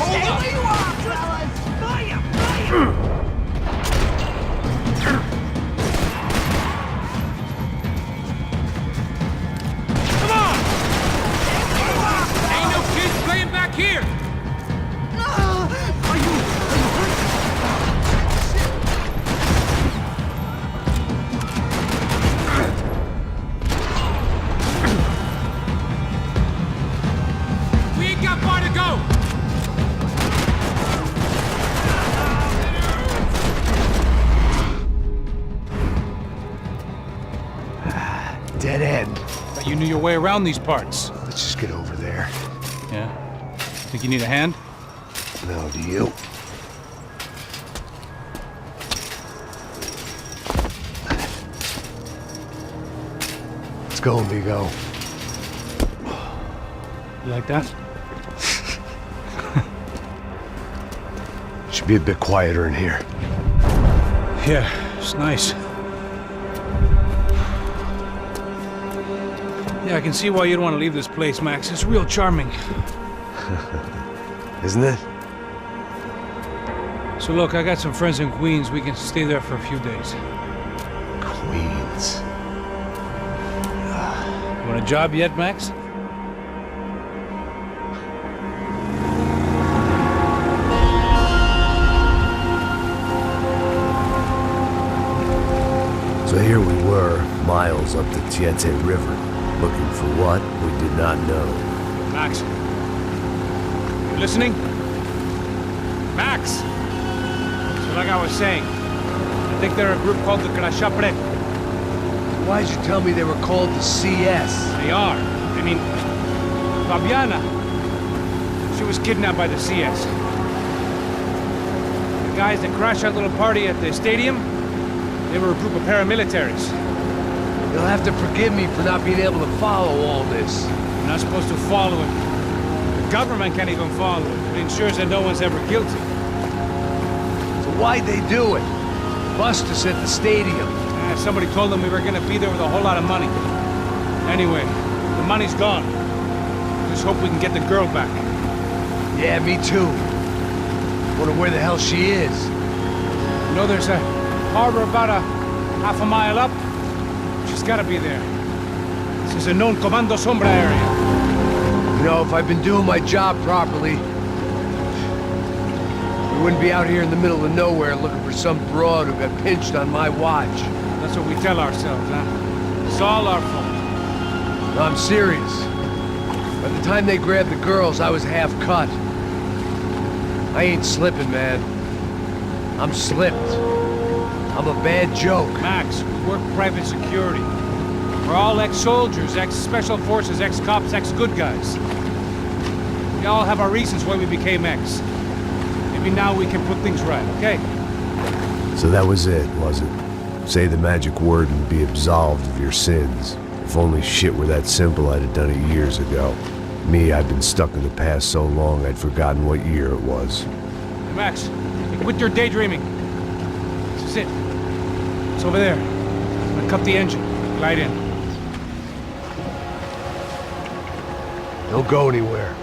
Stay where you are, fellas! Fire! Fire! Come on! Ain't no kids playing back here! Are you hurt? We ain't got far to go! Dead end. Thought you knew your way around these parts. Let's just get over there. Yeah? Think you need a hand? No, do you? Let's go, amigo. You like that? Should be a bit quieter in here. Yeah, it's nice. Yeah, I can see why you'd want to leave this place, Max. It's real charming. Isn't it? So look, I got some friends in Queens. We can stay there for a few days. Queens. You want a job yet, Max? So here we were, miles up the Tietze River, looking for what we did not know. Max. You listening? Max! So like I was saying, I think they're a group called the Crashapre. Why'd you tell me they were called the CS? They are. I mean, Fabiana. She was kidnapped by the CS. The guys that crashed that little party at the stadium, they were a group of paramilitaries. You'll have to forgive me for not being able to follow all this. You're not supposed to follow it. The government can't even follow it. It ensures that no one's ever guilty. So why'd they do it? Bust us at the stadium. Somebody told them we were gonna be there with a whole lot of money. Anyway, the money's gone. Just hope we can get the girl back. Yeah, me too. Wonder where the hell she is. You know, there's a harbor about a half a mile up. She's gotta be there. This is a known Comando Sombra area. You know, if I've been doing my job properly, we wouldn't be out here in the middle of nowhere looking for some broad who got pinched on my watch. That's what we tell ourselves, huh? It's all our fault. No, I'm serious. By the time they grabbed the girls, I was half cut. I ain't slipping, man. I'm slipped. I'm a bad joke. Max, we work private security. We're all ex-soldiers, ex-special forces, ex-cops, ex-good guys. We all have our reasons why we became ex. Maybe now we can put things right, okay? So that was it, was it? Say the magic word and be absolved of your sins. If only shit were that simple, I'd have done it years ago. Me, I've been stuck in the past so long I'd forgotten what year it was. Hey, Max, quit your daydreaming. This is it. It's over there. I'm gonna cut the engine. Glide in. Don't go anywhere.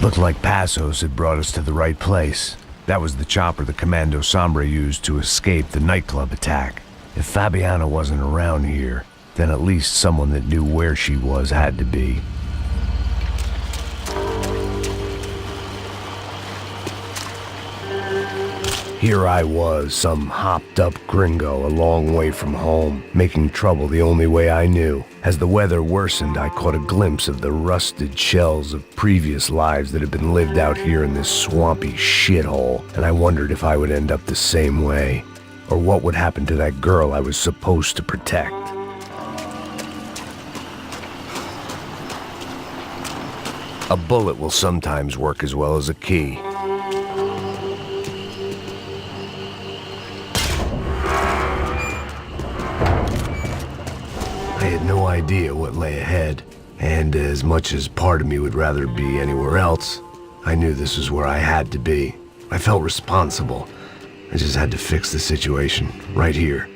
Looked like Passos had brought us to the right place. That was the chopper the Comando Sombra used to escape the nightclub attack. If Fabiana wasn't around here, then at least someone that knew where she was had to be. Here I was, some hopped-up gringo a long way from home, making trouble the only way I knew. As the weather worsened, I caught a glimpse of the rusted shells of previous lives that had been lived out here in this swampy shithole, and I wondered if I would end up the same way, or what would happen to that girl I was supposed to protect. A bullet will sometimes work as well as a key. I had no idea what lay ahead, and as much as part of me would rather be anywhere else, I knew this was where I had to be. I felt responsible. I just had to fix the situation, right here.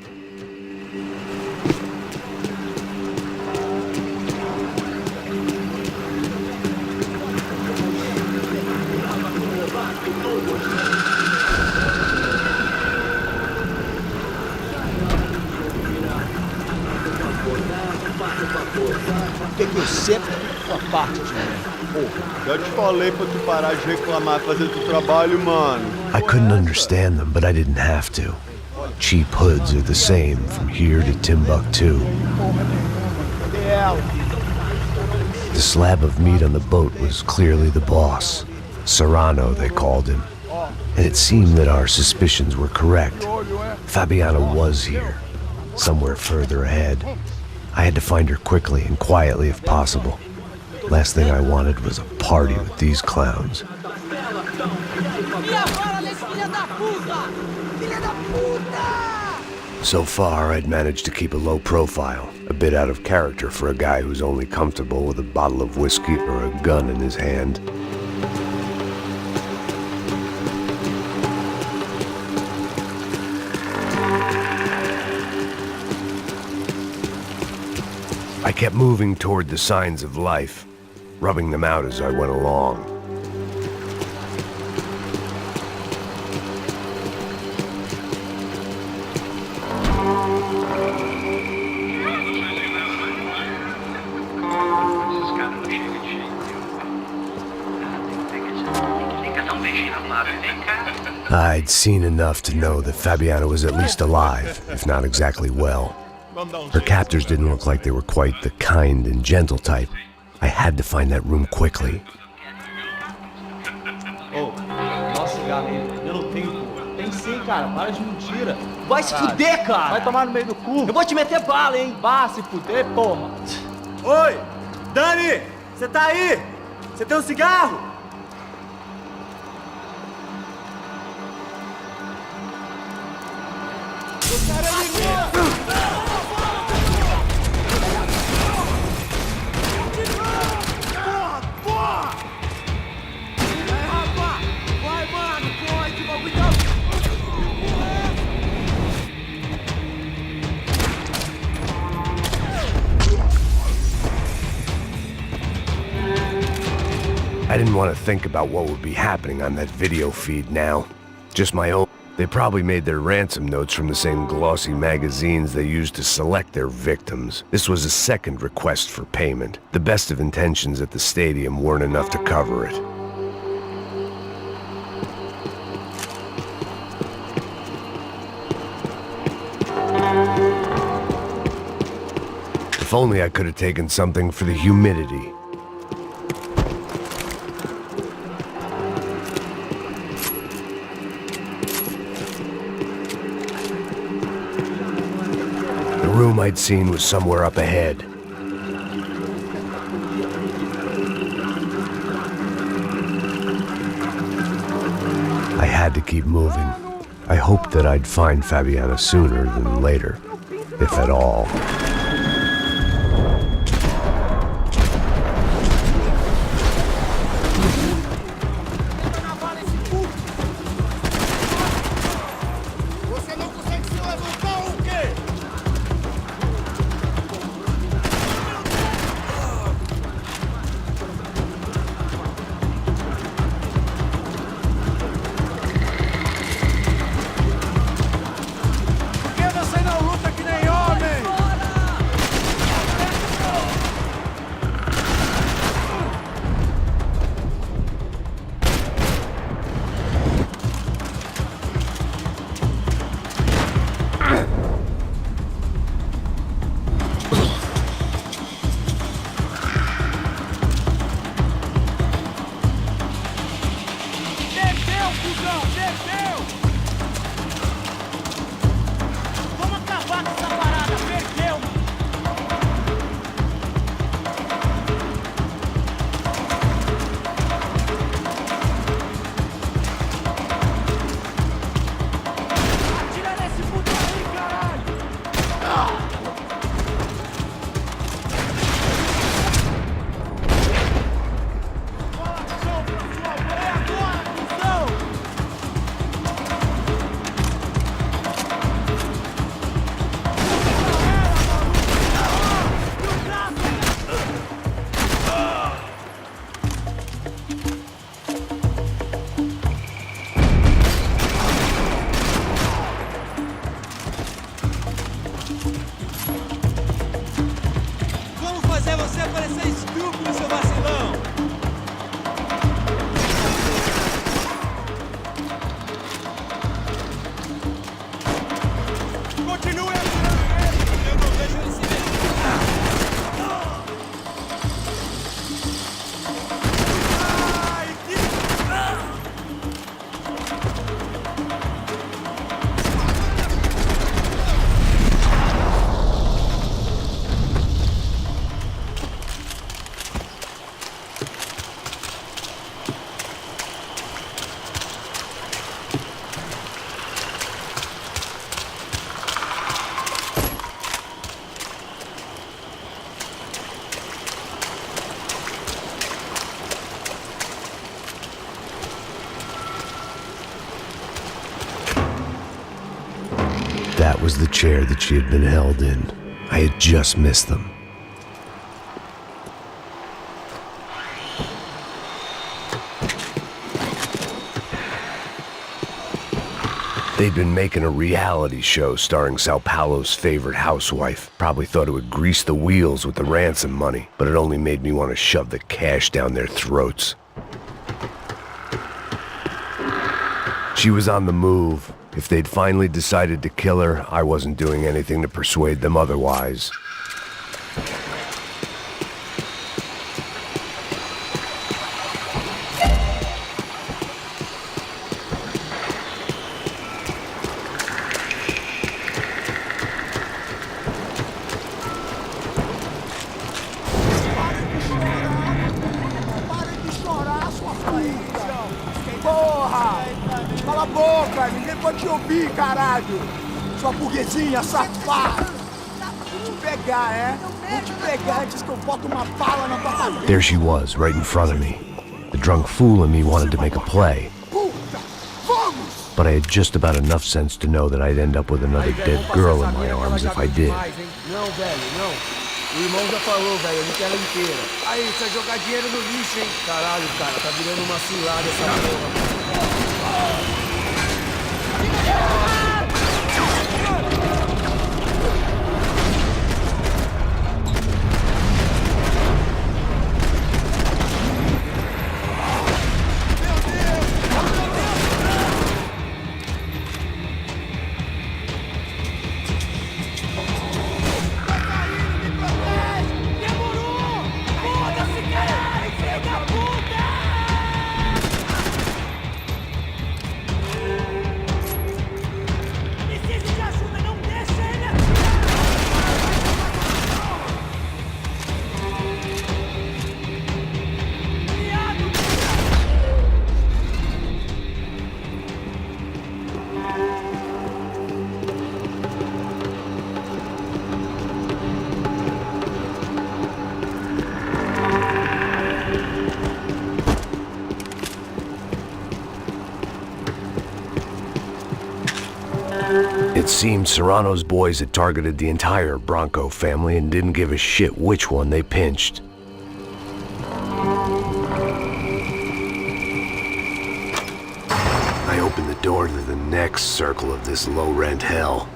Por que eu sempre fico a parte de mim? Porra, já te falei pra tu parar de reclamar e fazer teu trabalho, mano. I couldn't understand them, but I didn't have to. Cheap hoods are the same from here to Timbuktu. The slab of meat on the boat was clearly the boss. Serrano, they called him. And it seemed that our suspicions were correct. Fabiana was here, somewhere further ahead. I had to find her quickly and quietly if possible. Last thing I wanted was a party with these clowns. So far, I'd managed to keep a low profile, a bit out of character for a guy who's only comfortable with a bottle of whiskey or a gun in his hand. I kept moving toward the signs of life, rubbing them out as I went along. I'd seen enough to know that Fabiana was at least alive, if not exactly well. Her captors didn't look like they were quite the kind and gentle type. I had to find that room quickly. Oh, nossa, galera, eu não tenho, pô. Tem sim, cara, para de mentira. Vai se fuder, cara! Vai tomar no meio do cu. Eu vou te meter bala, hein? Vá se fuder, porra. Oi! Dani! Você tá aí? Você tem um cigarro? I didn't want to think about what would be happening on that video feed now. Just my own. They probably made their ransom notes from the same glossy magazines they used to select their victims. This was a second request for payment. The best of intentions at the stadium weren't enough to cover it. If only I could have taken something for the humidity. The room I'd seen was somewhere up ahead. I had to keep moving. I hoped that I'd find Fabiana sooner than later, if at all. was the chair that she had been held in. I had just missed them. They'd been making a reality show starring Sao Paulo's favorite housewife. Probably thought it would grease the wheels with the ransom money, but it only made me want to shove the cash down their throats. She was on the move. If they'd finally decided to kill her, I wasn't doing anything to persuade them otherwise. Cala a boca, ninguém pode te ouvir, caralho! Sua burguesinha safada! Vou te pegar, é? Vou te pegar antes que eu boto uma bala na tua cabeça! There she was, right in front of me. The drunk fool in me wanted to make a play. Puta! Vamos! But I had just about enough sense to know that I'd end up with another dead girl in my arms if I did. Não, velho, não. O irmão já falou, velho, eu quero ela inteira. Aí, você vai jogar dinheiro no lixo, hein? Caralho, cara, tá virando uma cilada essa porra. It seemed Serrano's boys had targeted the entire Bronco family and didn't give a shit which one they pinched. I opened the door to the next circle of this low-rent hell.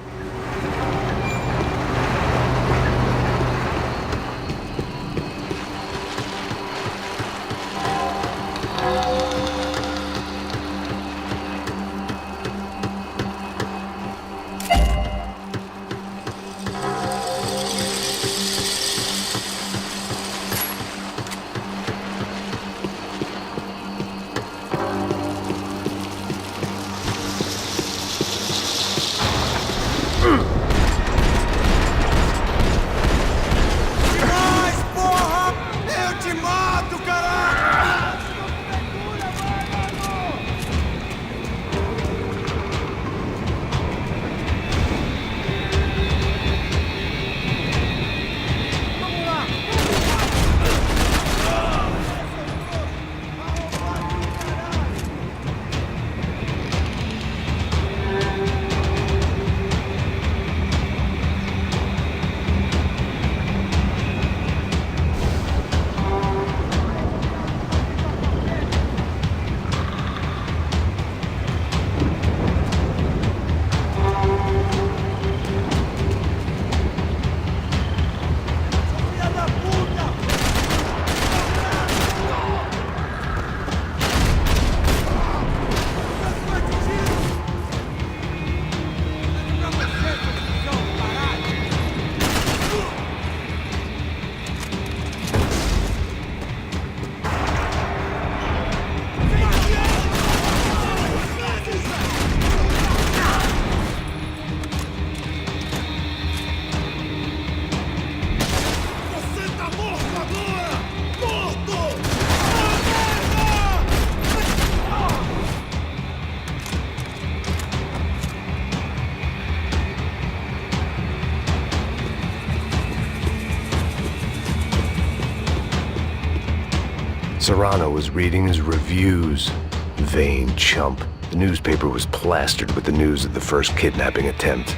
Serrano was reading his reviews. Vain chump. The newspaper was plastered with the news of the first kidnapping attempt.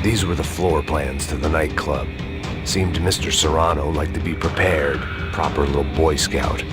These were the floor plans to the nightclub. Seemed Mr. Serrano like to be prepared. Proper little Boy Scout.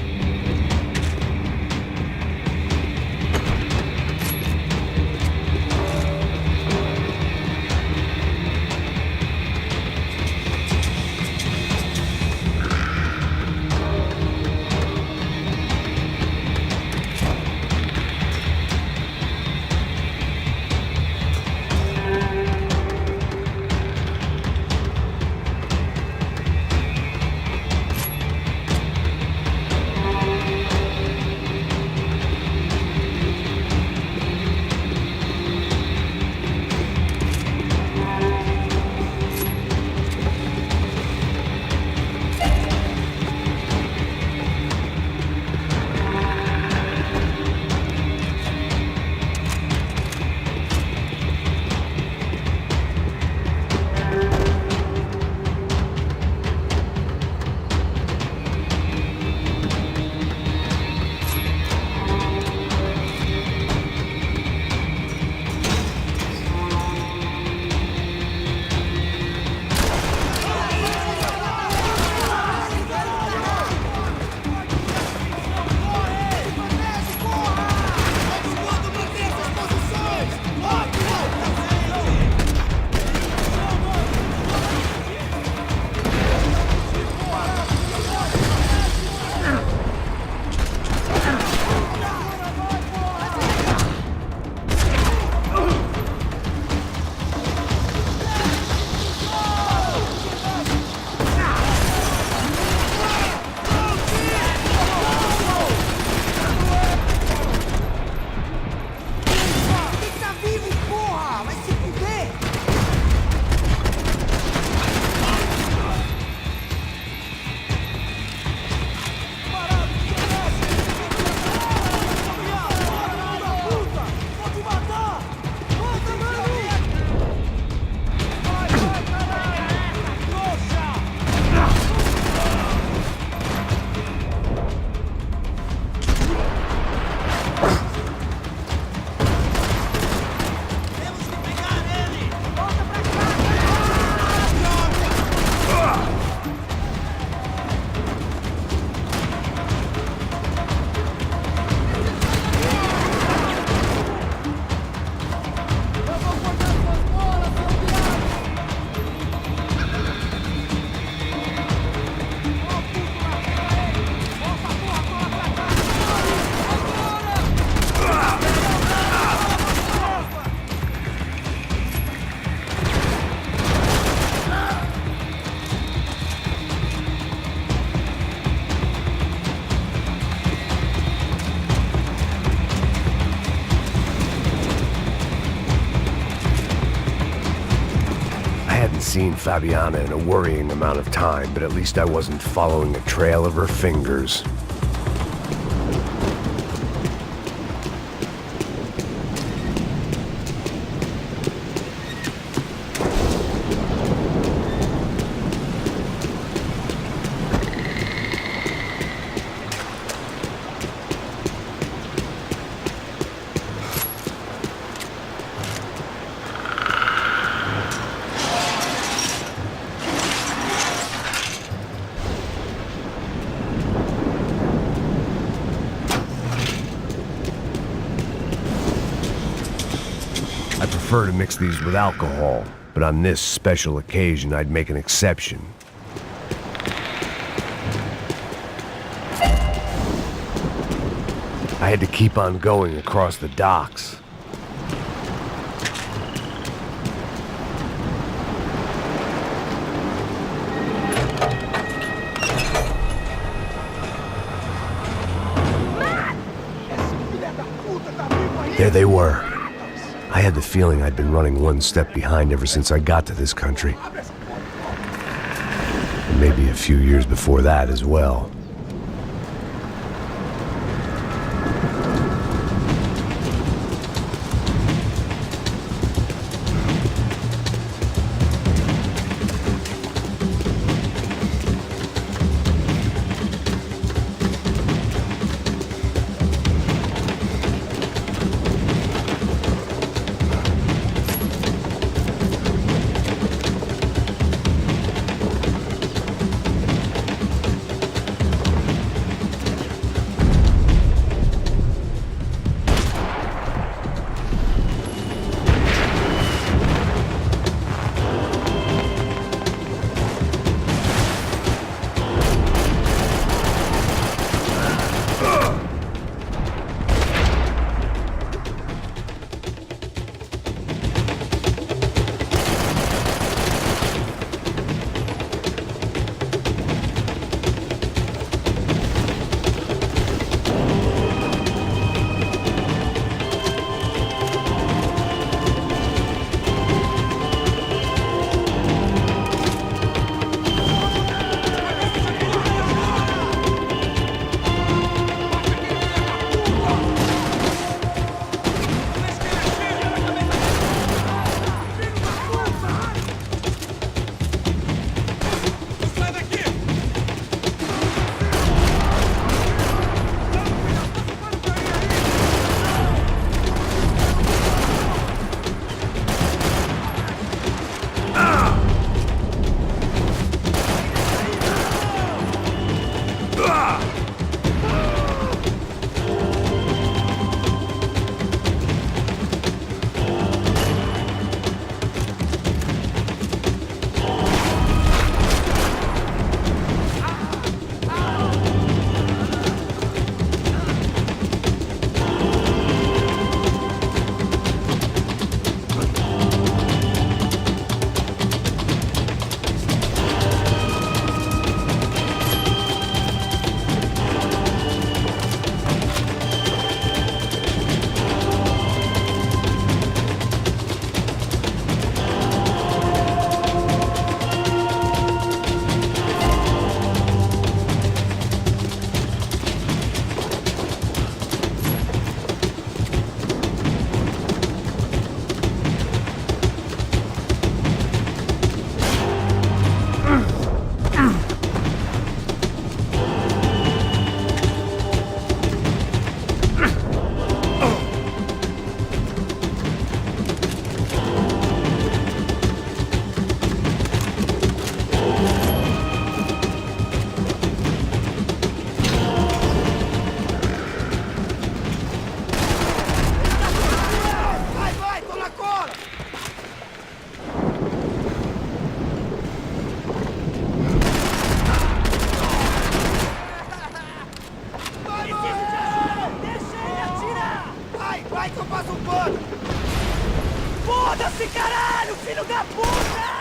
Seen Fabiana in a worrying amount of time, but at least I wasn't following a trail of her fingers. I prefer to mix these with alcohol, but on this special occasion, I'd make an exception. I had to keep on going across the docks. There they were. I had the feeling I'd been running one step behind ever since I got to this country. And maybe a few years before that as well. Foda-se, caralho, filho da puta!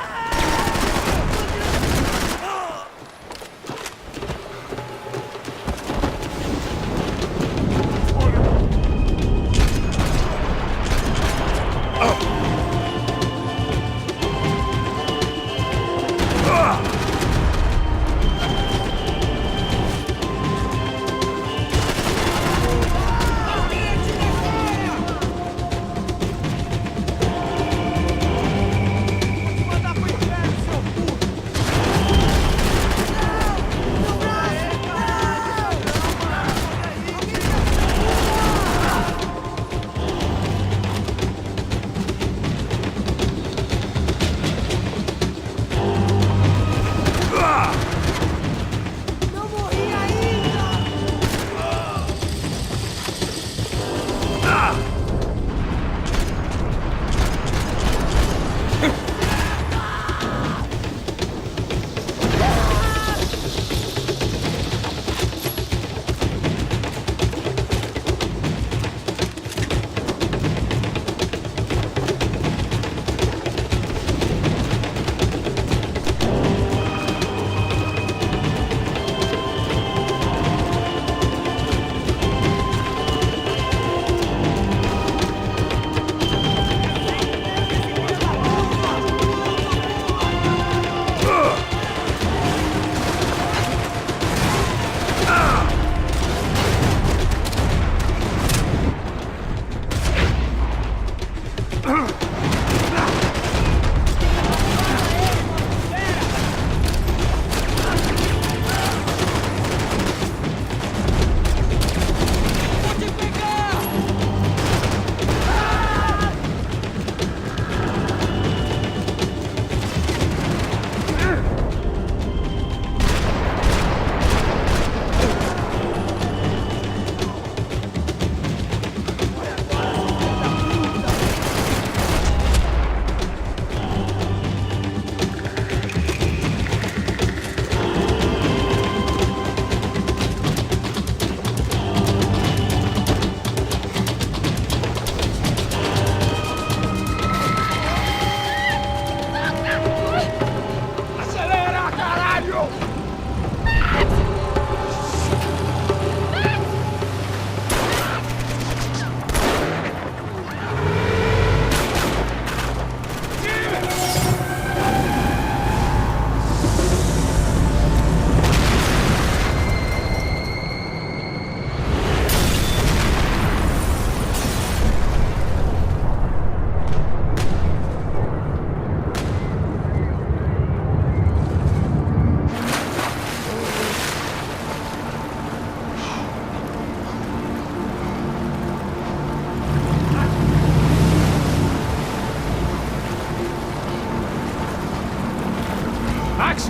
Max?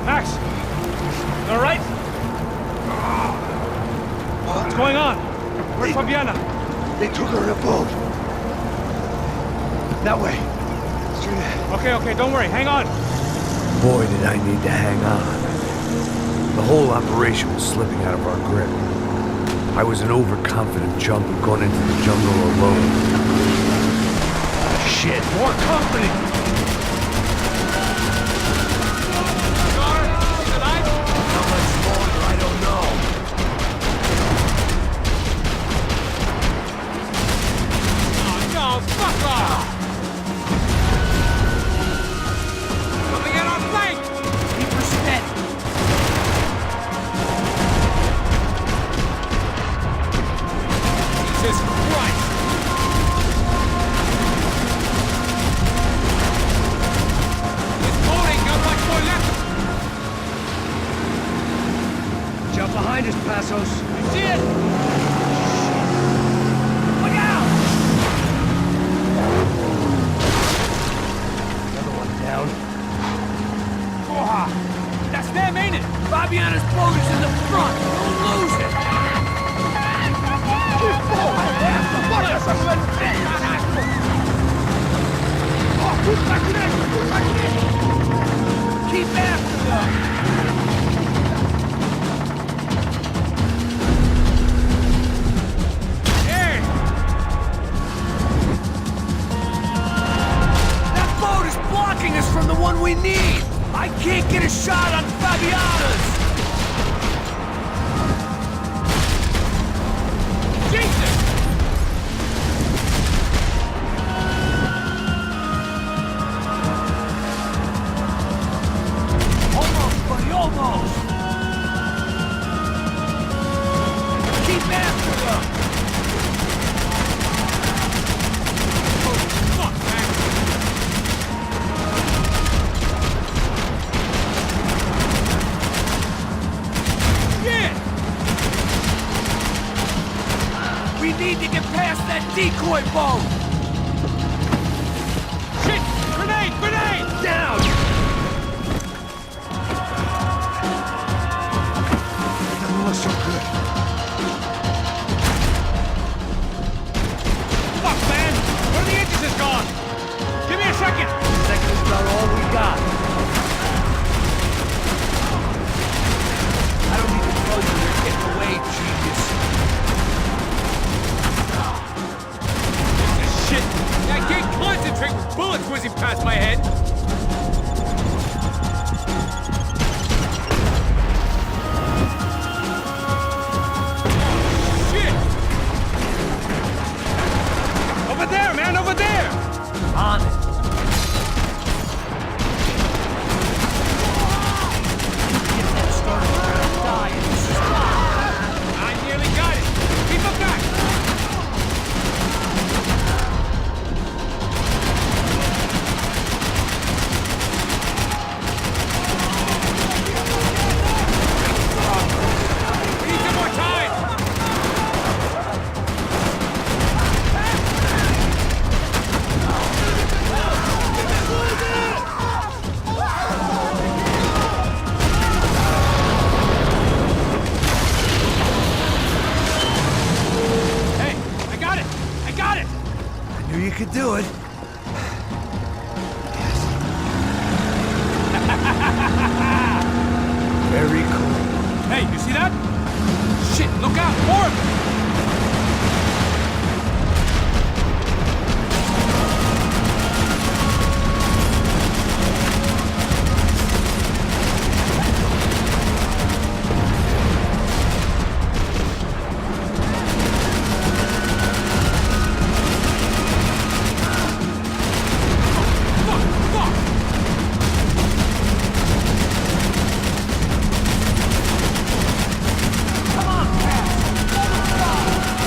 Max? All right? What's going on? Where's Fabiana? They took her in a boat. That way. Straight ahead. Okay, don't worry. Hang on. Boy, did I need to hang on. The whole operation was slipping out of our grip. I was an overconfident chump who'd gone into the jungle alone. Shit, more company! one we need! I can't get a shot on Fabiana's! Jesus! Almost, buddy, almost! Keep after them! Fuck, man! Shit! We need to get past that decoy boat! Shit! Grenade! Grenade! Down! Doesn't look so good. Fuck, man! One of the engines is gone! Give me a second! Second is about all we got. I don't need to tell you you're getting away, genius. Shit! I can't concentrate with bullets whizzing past my head! Shit! Over there, man, over there! On it. Get that started, we're gonna die in this spot. I nearly got it! Keep up back! We need some more time! Hey, I got it! I got it! I knew you could do it. Very cool. Hey, you see that? Shit, look out! More of them! Fuck! Fuck!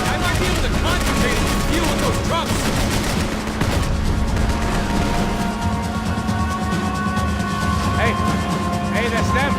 I might be able to concentrate and deal with those trucks! Hey! Hey, that's them!